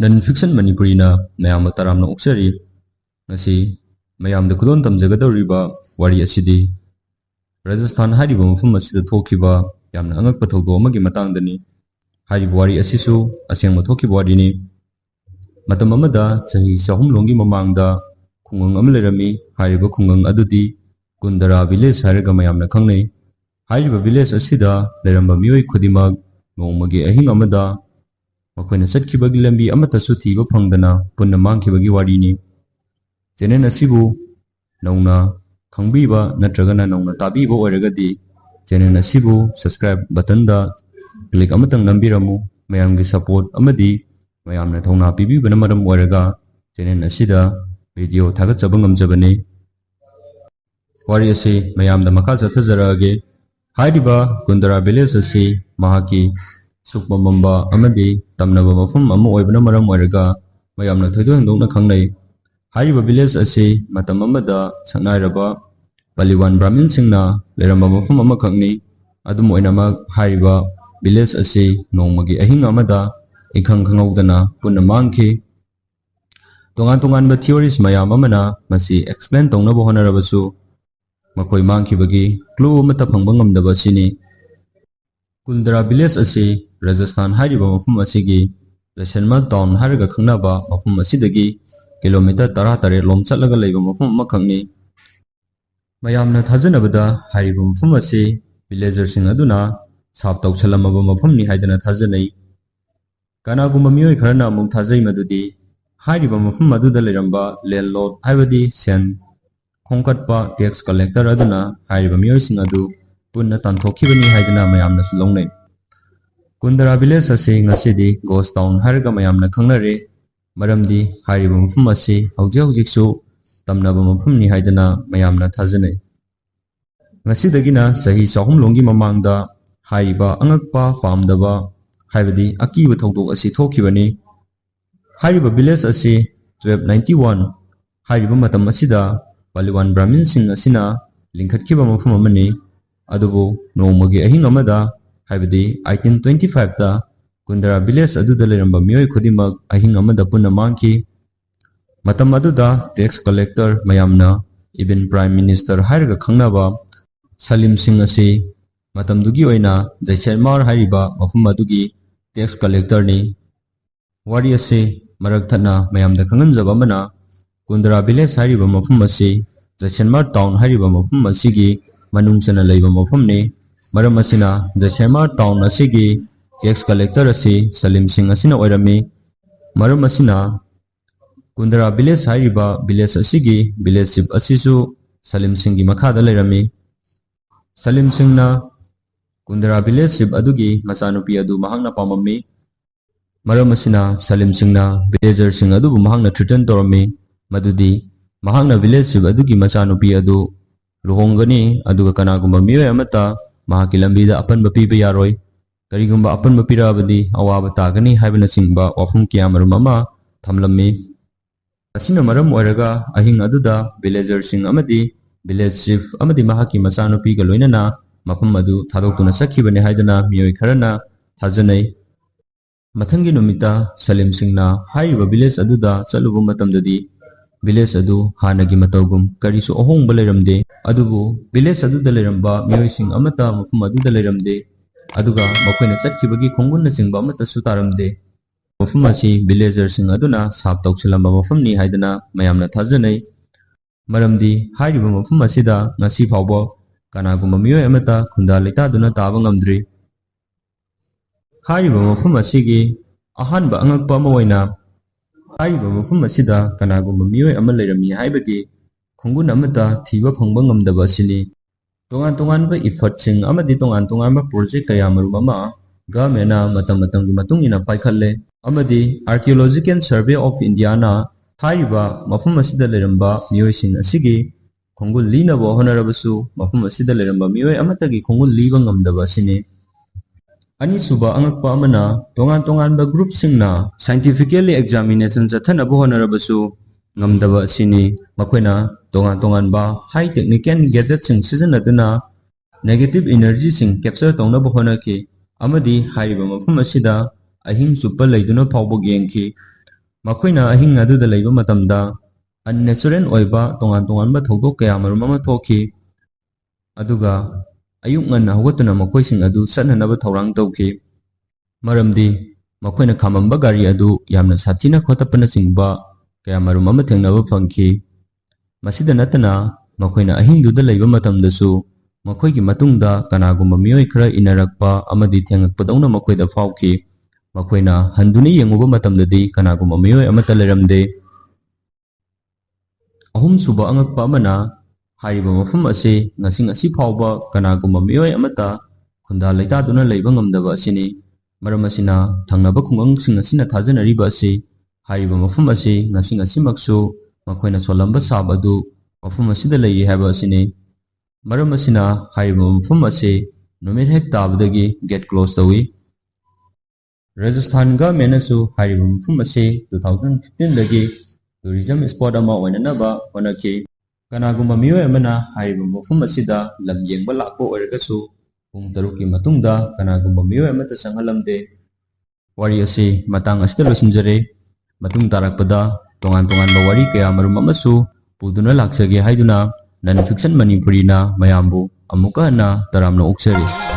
Non fiction Manipurina Mayam Taram Oxeri Nasi Mayam the Kudon Tamjagadoriba Wari Asidi Rajasthan Haribo from Masida Tokiba Yam Anak Patogo Magi Matangani Haribwari Asisu Asiang Matoki Wadini Matamamada Sahi Sahum Longi Mamangda Kungang Amlerami Haribo Kungang Adudi Kundara village Haraгаmayam Nakangni Hariba village Asida Leramba Mioi Kudimag Nomagi Ahing Amada Makoina Satkibagi Lambi Amatasu Tiba Pangdana Punamanki Warini Jenen Asibu Nauna Kangbiba Natragana Nauna Tabibo Oragadi Jenen Asibu subscribe button da click Amatang Nambiramu Mayamgi support Amadi Mayamna Tona Bibi Banamaram Waraga Jenen Asida video Tagat Sabangam Jabani Wari Asi Mayam the Makasa Tazarage Haidiba Kundara village Asi Mahaki Sukma Mamba Amadi Tamnaba Mafum Amu Oibanamaram Waraga Mayamna Tadun Dona Kangnay Hariba village Asi Matamamada Sanairaba Baliwan Brahmin Singna Leramba Mafum Amakangni Adum Oinama Hariba village Asi Nomagi Ahing Amada Ikang Kangaudana Punamangki Tongan theories Mayam Amana Masi explain Tongna Bohonarabasu Makoi Manki Bagi Clue Matapangam the Basini Kundara village Asi Rajasthan Hariba Mafum Asigi the Shenma town Hariga Kanaba Mafum Asidagi kilometer Taratare Lom Salaga Leva Mafum Makangni Mayamna Tazanabada Hariba Mafum Asi villagers in Aduna Saptau Salamaba Mafumni Haidana Tazanai Kanaguma Mui Karana Mutazai Madudi Hariba Mafum Maduda Leramba Lelot Ivadi Sen Konkatpa tax collector Aduna Hariba Mui Singadu Punna Tantokibani Haidana Mayamna Slongne Kundara village Asi Ngasidi Ghost Town Hariga Mayamna Kangnare Maramdi Hariba Mafum Asi Haujiksu Tamnaba Mafumni Haidana Mayamna Tazane Ngasidagina Sahi Sahum Longi Mamangda Hariba Angakpa Pamdaba Haibadi Akiba Tokdok Asi Tokibani Hariba village Asi 1291 Hariba Matam Asida Baliwan Brahmin Singh Asina Linkatkiba Mafum Amani Adubu Nomagi Ahing Amada Haibadi 1825 da Kundara village Aduda Leramba Mioi Kudimak Ahing Amada Punamanki Matam Aduda tax collector Mayamna even Prime Minister Hariga Kangnaba Salim Singh Asi Matam Dugi Oina Jaisalmer Hariba Mafum Adugi tax collector ni Wari Asi Marakthana Mayamda Kanganjaba Mana Kundara village Hariba Mafum Asi Jaisalmer town Hariba Mafum Asigi Manungsana Leiba Mafum ni Maram Asina Jaisalmer town Asigi tax collector Asi Salim Singh Asina Oirami Maram Asina Kundara village Hariba village Asigi village ship Asisu Salim Singh Makhada Lerami Salim Singh na Kundara village ship Adugi Masanupi Adu Mahangna Pamami Maram Asina Salim Singh na villager Singh Adu Mahangna threaten Torami Madudi Mahangna village ship Adugi Masanupi Adu Luhongani Aduga Kanagumba Miwe Amata Mahaki Lambida Apan Bapiba Yaroi Karigumba Apan Bapirabadi Awaba Tagani Habana Singba Wafum Kiamarum Mama Tamlami Asina Maram Waraga Ahing Aduda villager Singh Amadi village chief Amadi Mahaki Masanupi Galoinana Mapam Adu Tadokuna Sakibani Haidana Mioi Karana Tazanai Matangi Numita Salim Singh na Hariba village Aduda Salubu Matamdadi village Adu Hanagi Matogum Karisu Ohong Baleramde Adubu village Aduda Leramba Mioi Singh Amata Mapam Aduda Leramde Aduga Makoina Sakibagi Konguna Singba Amata Sutaramde Mafum Asi villagers Singh Aduna Sap Toksilamba Mafumni Haidana Mayamna Tazanai Maramdi Hariba Mafum Asida Ngasi Phawba Kanagumba Mioi Amata Khunda Leitaduna Taba Ngamdri Hariba Mafum Asigi Ahanba Angakpa Ama Oina Hariba Mafum Asida Kanagumba Mioi Ama Leirami Haibagi Khongun Amata Thiba Phangba Ngamdaba Asini Tongan-tonganba effort Sing Amadi Tongan-tonganba project Kaya Marum Ama Government Matam-matamgi Matungina Paikhalle Amadi Archaeological Survey of India na Hariba Mafum Asida Leramba Mioi Sing Asigi Khongul Linaba Honarabasu Mafum Asida Leramba Mioi Amatagi Khongul Liba Ngamdaba Asini Anisuba Angakpa Amana Tongan-tonganba group Singna scientifically examination Zathanaba Honarabasu Ngamdaba Asini Makoina Tongan-tonganba high technical gadgets Sing Sijanaduna negative energy Sing capture Tongnaba Honaki Amadi Hariba Mafum Asida Ahing Super Laiduna Pawbo Genki ꯃꯈꯣꯏꯅ ꯑꯍꯤꯡ ꯑꯗꯨꯗ ꯂꯩꯕ ꯃꯇꯝꯗ ꯑꯟꯅꯦꯆꯔꯦꯜ ꯑꯣꯏꯕ ꯇꯣꯉꯥꯟ ꯇꯣꯉꯥꯟꯕ ꯊꯧꯗꯣꯛ ꯀꯌꯥ ꯃꯔꯨꯝ ꯑꯃ ꯊꯣꯛꯈꯤ ꯑꯗꯨꯒ ꯑꯌꯨꯛ ꯉꯟꯅ ꯍꯧꯒꯠꯇꯨꯅ ꯃꯈꯣꯏꯁꯤꯡ ꯑꯗꯨ ꯆꯠꯅꯅꯕ ꯊꯧꯔꯥꯡ ꯇꯧꯈꯤ ꯃꯔꯝꯗꯤ ꯃꯈꯣꯏꯅ ꯈꯥꯝꯃꯝꯕ ꯒꯥꯔꯤ ꯑꯗꯨ ꯌꯥꯝꯅ ꯁꯥꯊꯤꯅ ꯈꯣꯠꯇꯞꯄꯅꯆꯤꯡꯕ ꯀꯌꯥ ꯃꯔꯨꯝ ꯑꯃ ꯊꯦꯡꯅꯕ ꯐꯪꯈꯤ ꯃꯁꯤꯗ ꯅꯠꯇꯅ ꯃꯈꯣꯏꯅ ꯑꯍꯤꯡꯗꯨꯗ ꯂꯩꯕ ꯃꯇꯝꯗꯁꯨ ꯃꯈꯣꯏꯒꯤ ꯃꯇꯨꯡꯗ ꯀꯅꯥꯒꯨꯝꯕ ꯃꯤꯑꯣꯏ ꯈꯔ ꯏꯟꯅꯔꯛꯄ ꯑꯃꯗꯤ ꯊꯦꯡꯉꯛꯄꯗꯧꯅ ꯃꯈꯣꯏꯗ ꯐꯥꯎꯈꯤ ꯃꯈꯣꯏꯅ ꯍꯟꯗꯨꯅ ꯌꯦꯡꯉꯨꯕ ꯃꯇꯝꯗꯗꯤ ꯀꯅꯥꯒꯨꯝꯕ ꯃꯤꯑꯣꯏ ꯑꯃꯠꯇ ꯂꯩꯔꯝꯗꯦ ꯑꯍꯨꯝꯁꯨꯕ ꯑꯉꯛꯄ ꯑꯃꯅ ꯍꯥꯏꯔꯤꯕ ꯃꯐꯝ ꯑꯁꯤ ꯉꯁꯤ ꯐꯥꯎꯕ ꯀꯅꯥꯒꯨꯝꯕ ꯃꯤꯑꯣꯏ ꯑꯃꯠꯇ ꯈꯨꯟꯗꯥ ꯂꯩꯇꯥꯗꯨꯅ ꯂꯩꯕ ꯉꯝꯗꯕ ꯑꯁꯤꯅꯤ ꯃꯔꯝ ꯑꯁꯤꯅ ꯊꯪꯅꯕ ꯈꯨꯡꯒꯪꯁꯤꯡ ꯑꯁꯤꯅ ꯊꯥꯖꯅꯔꯤꯕ ꯑꯁꯤ ꯍꯥꯏꯔꯤꯕ ꯃꯐꯝ ꯑꯁꯤ ꯉꯁꯤꯃꯛꯁꯨ ꯃꯈꯣꯏꯅ ꯁꯣꯜꯂꯝꯕ ꯁꯥꯞ ꯑꯗꯨ ꯃꯐꯝ ꯑꯁꯤꯗ ꯂꯩꯔꯤ ꯍꯥꯏꯕ ꯑꯁꯤꯅꯤ ꯃꯔꯝ ꯑꯁꯤꯅ ꯍꯥꯏꯔꯤꯕ ꯃꯐꯝ ꯑꯁꯤ ꯅꯨꯃꯤꯠ ꯍꯦꯛ ꯇꯥꯕꯗꯒꯤ ꯒꯦꯠ ꯀ꯭ꯂꯣꯖ ꯇꯧꯏ ꯔꯥꯖꯁꯊꯥꯟ ꯒꯚꯔꯟꯃꯦꯟꯠꯅꯁꯨ ꯍꯥꯏꯔꯤꯕ ꯃꯐꯝ ꯑꯁꯤ 2015ꯗꯒꯤ ꯇꯨꯔꯤꯖꯝ ꯁ꯭ꯄꯣꯠ ꯑꯃ ꯑꯣꯏꯅꯅꯕ ꯍꯣꯠꯅꯈꯤ ꯀꯅꯥꯒꯨꯝꯕ ꯃꯤꯑꯣꯏ ꯑꯃꯅ ꯍꯥꯏꯔꯤꯕ ꯃꯐꯝ ꯑꯁꯤꯗ ꯂꯝ ꯌꯦꯡꯕ ꯂꯥꯛꯄ ꯑꯣꯏꯔꯒꯁꯨ ꯄꯨꯡ 6ꯀꯤ ꯃꯇꯨꯡꯗ ꯀꯅꯥꯒꯨꯝꯕ ꯃꯤꯑꯣꯏ ꯑꯃꯠꯇ ꯆꯪꯍꯜꯂꯝꯗꯦ ꯋꯥꯔꯤ ꯑꯁꯤ ꯃꯇꯥꯡ ꯑꯁꯤꯗ ꯂꯣꯏꯁꯤꯟꯖꯔꯦ ꯃꯇꯨꯡ ꯇꯥꯔꯛꯄꯗ ꯇꯣꯉꯥꯟ ꯇꯣꯉꯥꯟꯕ ꯋꯥꯔꯤ ꯀꯌꯥ ꯃꯔꯨꯝ ꯑꯃꯁꯨ ꯄꯨꯗꯨꯅ ꯂꯥꯛꯆꯒꯦ ꯍꯥꯏꯗꯨꯅ ꯅꯟ ꯐꯤꯛꯁꯟ ꯃꯅꯤꯄꯨꯔꯤꯅ ꯃꯌꯥꯝꯕꯨ ꯑꯃꯨꯛꯀ ꯍꯟꯅ ꯇꯔꯥꯝꯅ ꯑꯣꯛꯆꯔꯤ